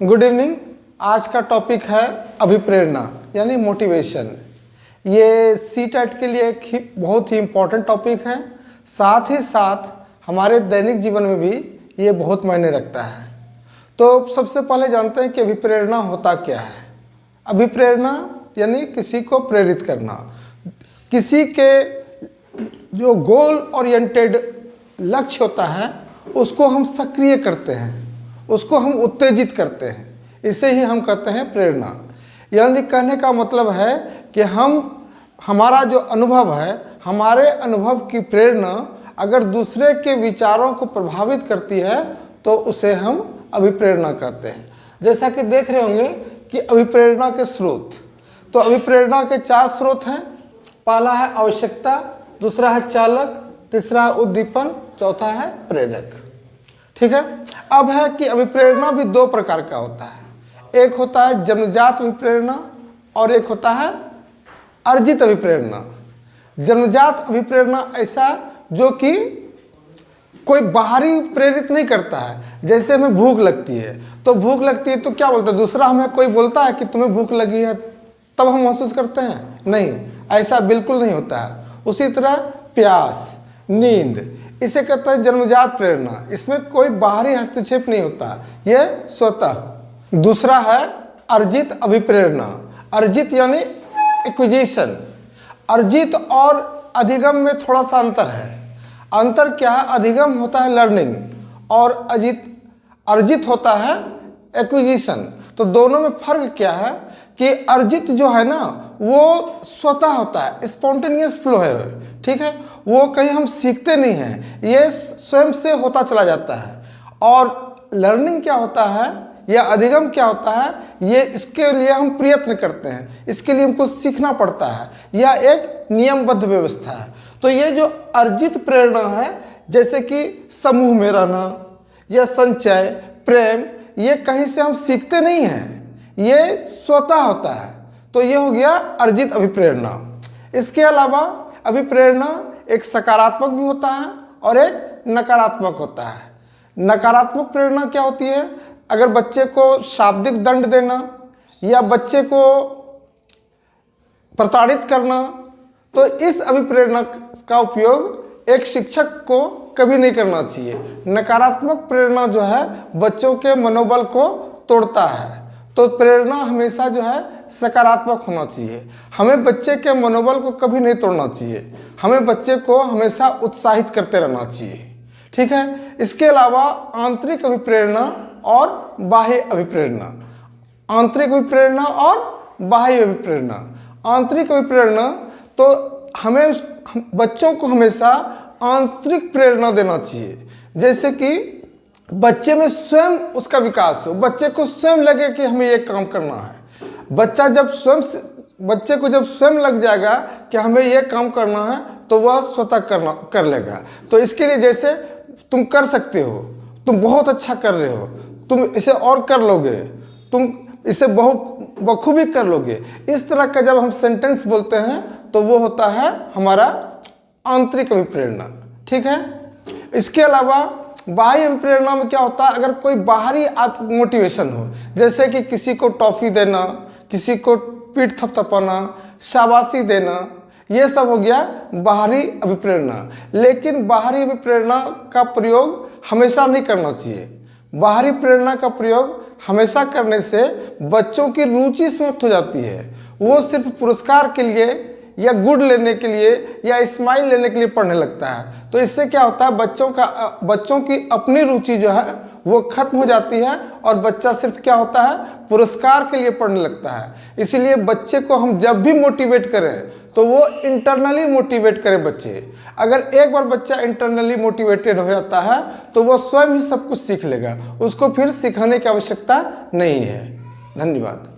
Good evening. आज का topic है अभिप्रेरणा यानी मोटिवेशन। ये सीटेट के लिए एक बहुत ही इम्पोर्टेंट टॉपिक है, साथ ही साथ हमारे दैनिक जीवन में भी ये बहुत मायने रखता है। तो सबसे पहले जानते हैं कि अभिप्रेरणा होता क्या है। अभिप्रेरणा यानी किसी को प्रेरित करना, किसी के जो गोल ओरिएंटेड लक्ष्य होता है उसको हम सक्रिय करते हैं, उसको हम उत्तेजित करते हैं, इसे ही हम कहते हैं प्रेरणा। यानी कहने का मतलब है कि हमारा जो अनुभव है, हमारे अनुभव की प्रेरणा अगर दूसरे के विचारों को प्रभावित करती है तो उसे हम अभिप्रेरणा कहते हैं। जैसा कि देख रहे होंगे कि अभिप्रेरणा के स्रोत, तो अभिप्रेरणा के 4 स्रोत हैं। पहला है आवश्यकता, दूसरा है चालक, तीसरा है उद्दीपन, चौथा है प्रेरक। ठीक है। अब है कि अभिप्रेरणा भी 2 प्रकार का होता है। एक होता है जन्मजात अभिप्रेरणा और एक होता है अर्जित अभिप्रेरणा। जन्मजात अभिप्रेरणा ऐसा जो कि कोई बाहरी प्रेरित नहीं करता है। जैसे हमें भूख लगती है तो भूख लगती है तो क्या बोलता है, दूसरा हमें कोई बोलता है कि तुम्हें भूख लगी है तब हम महसूस करते हैं? नहीं, ऐसा बिल्कुल नहीं होता है। उसी तरह प्यास, नींद, इसे कहते हैं जन्मजात प्रेरणा। इसमें कोई बाहरी हस्तक्षेप नहीं होता, यह स्वतः। दूसरा है अर्जित अभिप्रेरणा। अर्जित यानी एक्विजिशन। अर्जित और अधिगम में थोड़ा सा अंतर है। अंतर क्या है? अधिगम होता है लर्निंग और अर्जित होता है एक्विजिशन। तो दोनों में फर्क क्या है कि अर्जित जो है ना वो स्वतः होता है, स्पॉन्टेनियस फ्लो है। ठीक है, वो कहीं हम सीखते नहीं हैं, ये स्वयं से होता चला जाता है। और लर्निंग क्या होता है या अधिगम क्या होता है, ये इसके लिए हम प्रयत्न करते हैं, इसके लिए हमको सीखना पड़ता है, यह एक नियमबद्ध व्यवस्था है। तो ये जो अर्जित प्रेरणा है, जैसे कि समूह में रहना या संचय, प्रेम, ये कहीं से हम सीखते नहीं हैं, ये स्वतः होता है। तो ये हो गया अर्जित अभिप्रेरणा। इसके अलावा अभिप्रेरणा एक सकारात्मक भी होता है और एक नकारात्मक होता है। नकारात्मक प्रेरणा क्या होती है? अगर बच्चे को शाब्दिक दंड देना या बच्चे को प्रताड़ित करना, तो इस अभिप्रेरणा का उपयोग एक शिक्षक को कभी नहीं करना चाहिए। नकारात्मक प्रेरणा जो है बच्चों के मनोबल को तोड़ता है। तो प्रेरणा हमेशा जो है सकारात्मक होना चाहिए। हमें बच्चे के मनोबल को कभी नहीं तोड़ना चाहिए, हमें बच्चे को हमेशा उत्साहित करते रहना चाहिए। ठीक है। इसके अलावा आंतरिक अभिप्रेरणा और बाह्य अभिप्रेरणा। आंतरिक अभिप्रेरणा और बाह्य अभिप्रेरणा। आंतरिक अभिप्रेरणा तो हमें बच्चों को हमेशा आंतरिक प्रेरणा देना चाहिए। जैसे कि बच्चे में स्वयं उसका विकास हो, बच्चे को स्वयं लगे कि हमें ये काम करना है। बच्चे को जब स्वयं लग जाएगा कि हमें ये काम करना है तो वह स्वतः कर लेगा। तो इसके लिए जैसे तुम कर सकते हो, तुम बहुत अच्छा कर रहे हो, तुम इसे और कर लोगे, तुम इसे बहुत बखूबी कर लोगे, इस तरह का जब हम सेंटेंस बोलते हैं तो वो होता है हमारा आंतरिक अभिप्रेरणा। ठीक है। इसके अलावा बाह्य अभिप्रेरणा में क्या होता है? अगर कोई बाहरी मोटिवेशन हो, जैसे कि किसी को टॉफी देना, किसी को पीठ थपथपाना, शाबाशी देना, ये सब हो गया बाहरी अभिप्रेरणा। लेकिन बाहरी अभिप्रेरणा का प्रयोग हमेशा नहीं करना चाहिए। बाहरी प्रेरणा का प्रयोग हमेशा करने से बच्चों की रुचि समाप्त हो जाती है। वो सिर्फ पुरस्कार के लिए या गुड लेने के लिए या स्माइल लेने के लिए पढ़ने लगता है। तो इससे क्या होता है, बच्चों की अपनी रुचि जो है वो खत्म हो जाती है और बच्चा सिर्फ क्या होता है, पुरस्कार के लिए पढ़ने लगता है। इसीलिए बच्चे को हम जब भी मोटिवेट करें तो वो इंटरनली मोटिवेट करें बच्चे। अगर एक बार बच्चा इंटरनली मोटिवेटेड हो जाता है तो वो स्वयं ही सब कुछ सीख लेगा, उसको फिर सिखाने की आवश्यकता नहीं है। धन्यवाद।